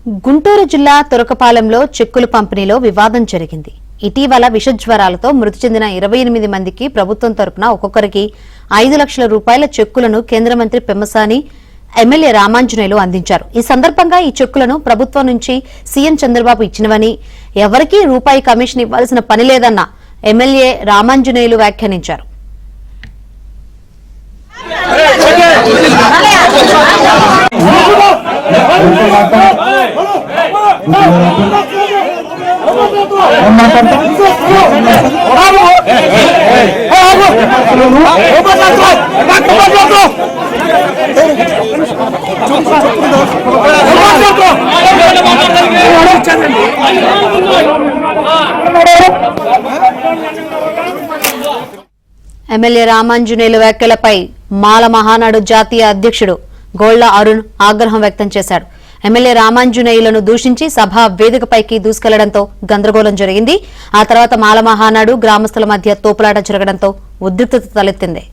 గుంటూరు జిల్లా తురకపాలెంలో చెక్కుల పంపిణీలో వివాదం జరిగింది. ఇటీవల విషజ్వరాలతో మృతి చెందిన 28 మందికి ప్రభుత్వం తరపున ఒక్కొక్కరికి 5 లక్షల రూపాయల చెక్కులను కేంద్ర మంత్రి పెమ్మసాని ఎమ్మెల్యే రామాంజనేయులు అందించారు. ఈ సందర్భంగా ఈ చెక్కులను ప్రభుత్వం నుంచి సీఎం చంద్రబాబు ఇచ్చినవని, ఎవరికీ రూపాయి కమిషన్ ఇవ్వాల్సిన పని లేదన్న ఎమ్మెల్యే రామాంజనేయులు వ్యాఖ్యానించారు. ఎమ్మెల్యే రామాంజనేయులు వ్యాఖ్యలపై మాల మహానాడు జాతీయ అధ్యక్షుడు గోళ్ల అరుణ్ ఆగ్రహం వ్యక్తం చేశారు. ఎమ్మెల్యే రామాంజనేయులను దూషించి సభా వేదికపైకి దూసుకెళ్లడంతో గందరగోళం జరిగింది. ఆ తర్వాత మాల మహానాడు గ్రామస్తుల మధ్య తోపులాట జరగడంతో ఉద్రిక్తత తలెత్తింది.